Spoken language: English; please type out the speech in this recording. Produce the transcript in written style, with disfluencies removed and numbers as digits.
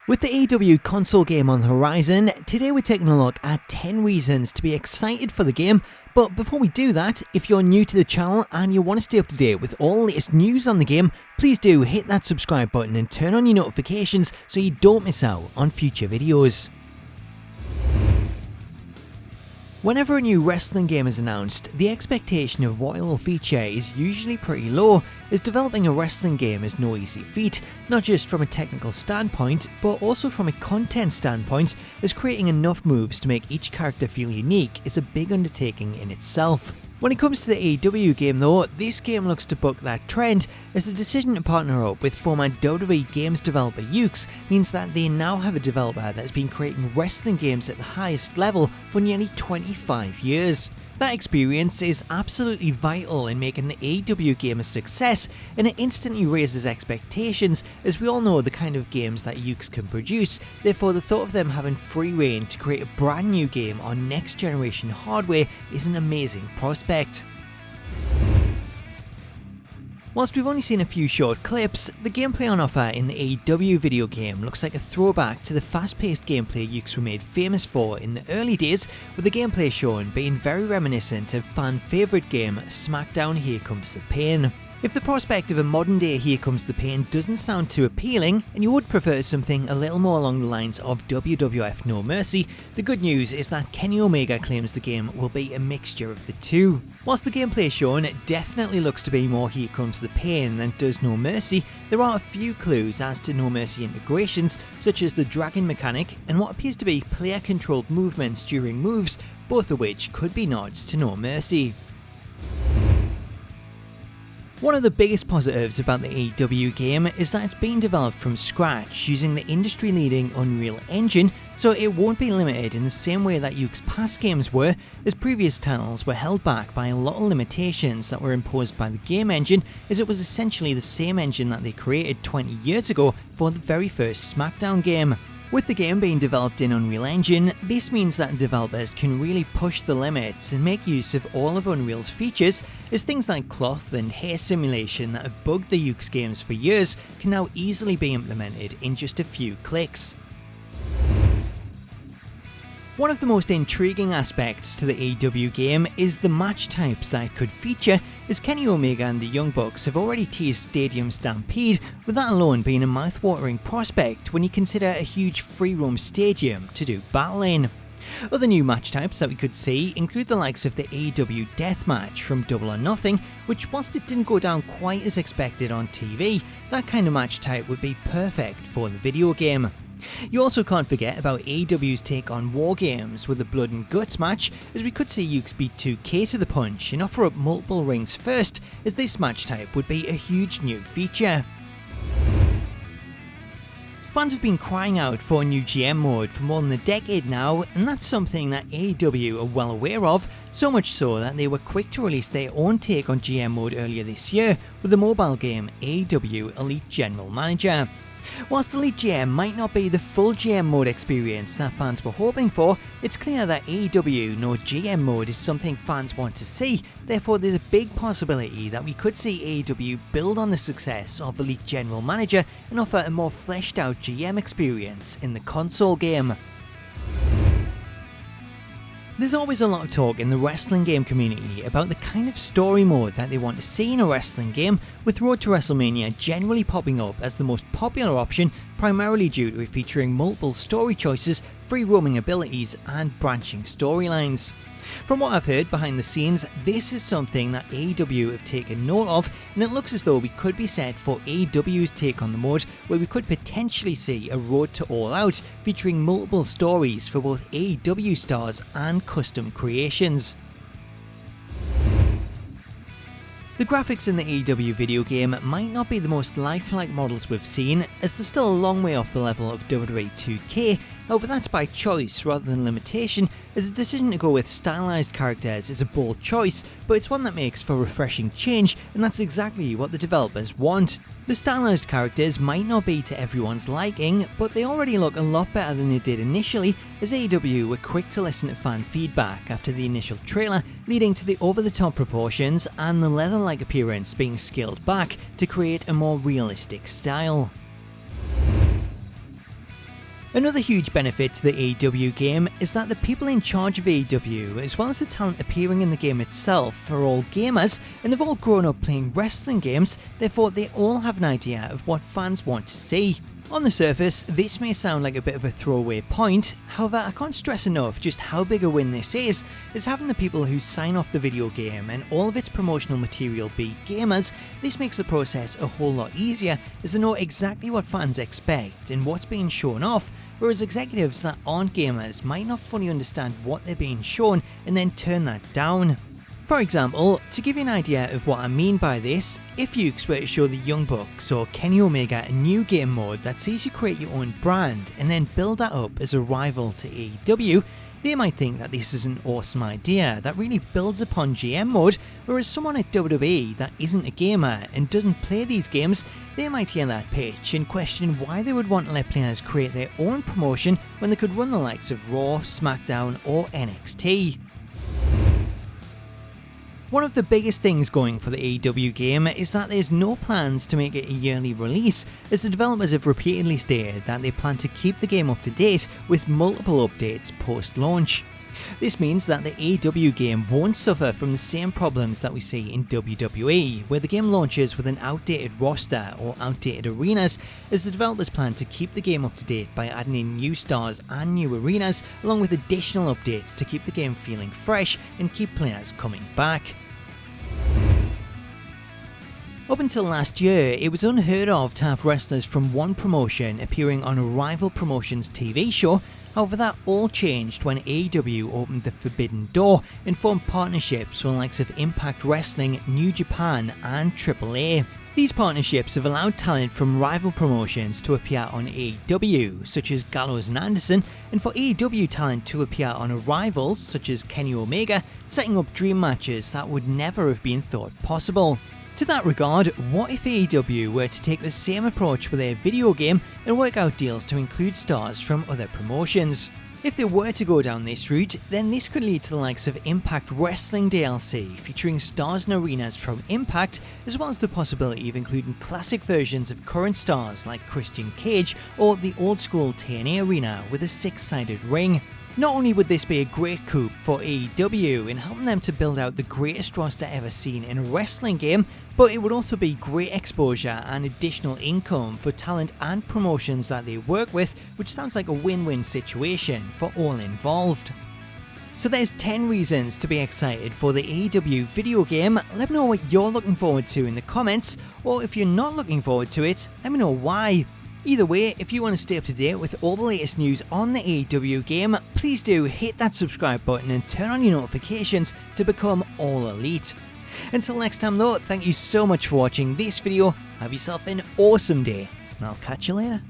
With the AEW console game on the horizon, today we're taking a look at 10 reasons to be excited for the game. But before we do that, if you're new to the channel and you want to stay up to date with all the latest news on the game, please do hit that subscribe button and turn on your notifications so you don't miss out on future videos. Whenever a new wrestling game is announced, the expectation of what it will feature is usually pretty low, as developing a wrestling game is no easy feat, not just from a technical standpoint, but also from a content standpoint, as creating enough moves to make each character feel unique is a big undertaking in itself. When it comes to the AEW game though, this game looks to buck that trend, as the decision to partner up with former WWE Games developer Yukes means that they now have a developer that has been creating wrestling games at the highest level for nearly 25 years. That experience is absolutely vital in making the AEW game a success, and it instantly raises expectations, as we all know the kind of games that Yukes can produce. Therefore, the thought of them having free reign to create a brand new game on next generation hardware is an amazing prospect. Whilst we've only seen a few short clips, the gameplay on offer in the AEW video game looks like a throwback to the fast-paced gameplay Yukes were made famous for in the early days, with the gameplay shown being very reminiscent of fan favourite game SmackDown Here Comes the Pain. If the prospect of a modern day Here Comes the Pain doesn't sound too appealing, and you would prefer something a little more along the lines of WWF No Mercy, the good news is that Kenny Omega claims the game will be a mixture of the two. Whilst the gameplay shown definitely looks to be more Here Comes the Pain than does No Mercy, there are a few clues as to No Mercy integrations, such as the dragon mechanic and what appears to be player controlled movements during moves, both of which could be nods to No Mercy. One of the biggest positives about the AEW game is that it's being developed from scratch using the industry-leading Unreal Engine, so it won't be limited in the same way that Yukes' past games were, as previous titles were held back by a lot of limitations that were imposed by the game engine, as it was essentially the same engine that they created 20 years ago for the very first SmackDown game. With the game being developed in Unreal Engine, this means that developers can really push the limits and make use of all of Unreal's features, as things like cloth and hair simulation that have bugged the Yukes games for years can now easily be implemented in just a few clicks. One of the most intriguing aspects to the AEW game is the match types that it could feature, as Kenny Omega and the Young Bucks have already teased Stadium Stampede, with that alone being a mouth-watering prospect when you consider a huge free-roam stadium to do battle in. Other new match types that we could see include the likes of the AEW Deathmatch from Double or Nothing, which whilst it didn't go down quite as expected on TV, that kind of match type would be perfect for the video game. You also can't forget about AEW's take on War Games with the Blood and Guts match, as we could see Yukes beat 2K to the punch and offer up multiple rings first, as this match type would be a huge new feature. Fans have been crying out for a new GM mode for more than a decade now, and that's something that AEW are well aware of, so much so that they were quick to release their own take on GM mode earlier this year with the mobile game AEW Elite General Manager. Whilst Elite GM might not be the full GM mode experience that fans were hoping for, it's clear that AEW know GM mode is something fans want to see, therefore there's a big possibility that we could see AEW build on the success of Elite General Manager and offer a more fleshed out GM experience in the console game. There's always a lot of talk in the wrestling game community about the kind of story mode that they want to see in a wrestling game, with Road to WrestleMania generally popping up as the most popular option, primarily due to it featuring multiple story choices, free roaming abilities and branching storylines. From what I've heard behind the scenes, this is something that AEW have taken note of, and it looks as though we could be set for AEW's take on the mode, where we could potentially see a Road to All Out featuring multiple stories for both AEW stars and custom creations. The graphics in the AEW video game might not be the most lifelike models we've seen, as they're still a long way off the level of WWE 2K, however that's by choice rather than limitation, as the decision to go with stylized characters is a bold choice, but it's one that makes for refreshing change, and that's exactly what the developers want. The stylized characters might not be to everyone's liking, but they already look a lot better than they did initially, as AEW were quick to listen to fan feedback after the initial trailer, leading to the over-the-top proportions and the leather-like appearance being scaled back to create a more realistic style. Another huge benefit to the AEW game is that the people in charge of AEW, as well as the talent appearing in the game itself, are all gamers, and they've all grown up playing wrestling games, therefore they all have an idea of what fans want to see. On the surface, this may sound like a bit of a throwaway point, however I can't stress enough just how big a win this is having the people who sign off the video game and all of its promotional material be gamers. This makes the process a whole lot easier as they know exactly what fans expect and what's being shown off, whereas executives that aren't gamers might not fully understand what they're being shown and then turn that down. For example, to give you an idea of what I mean by this, if Yukes were to show the Young Bucks or Kenny Omega a new game mode that sees you create your own brand and then build that up as a rival to AEW, they might think that this is an awesome idea that really builds upon GM mode, whereas someone at WWE that isn't a gamer and doesn't play these games, they might hear that pitch and question why they would want to let players create their own promotion when they could run the likes of Raw, SmackDown or NXT. One of the biggest things going for the AEW game is that there's no plans to make it a yearly release, as the developers have repeatedly stated that they plan to keep the game up to date with multiple updates post-launch. This means that the AEW game won't suffer from the same problems that we see in WWE, where the game launches with an outdated roster or outdated arenas, as the developers plan to keep the game up to date by adding in new stars and new arenas, along with additional updates to keep the game feeling fresh and keep players coming back. Up until last year, it was unheard of to have wrestlers from one promotion appearing on a rival promotion's TV show. However, that all changed when AEW opened the Forbidden Door and formed partnerships with the likes of Impact Wrestling, New Japan and AAA. These partnerships have allowed talent from rival promotions to appear on AEW, such as Gallows and Anderson, and for AEW talent to appear on a rivals, such as Kenny Omega, setting up dream matches that would never have been thought possible. To that regard, what if AEW were to take the same approach with their video game and work out deals to include stars from other promotions? If they were to go down this route, then this could lead to the likes of Impact Wrestling DLC featuring stars and arenas from Impact, as well as the possibility of including classic versions of current stars like Christian Cage or the old school TNA arena with a 6-sided ring. Not only would this be a great coup for AEW in helping them to build out the greatest roster ever seen in a wrestling game, but it would also be great exposure and additional income for talent and promotions that they work with, which sounds like a win-win situation for all involved. So there's 10 reasons to be excited for the AEW video game. Let me know what you're looking forward to in the comments, or if you're not looking forward to it, let me know why. Either way, if you want to stay up to date with all the latest news on the AEW game, please do hit that subscribe button and turn on your notifications to become all elite. Until next time though, thank you so much for watching this video, have yourself an awesome day, and I'll catch you later.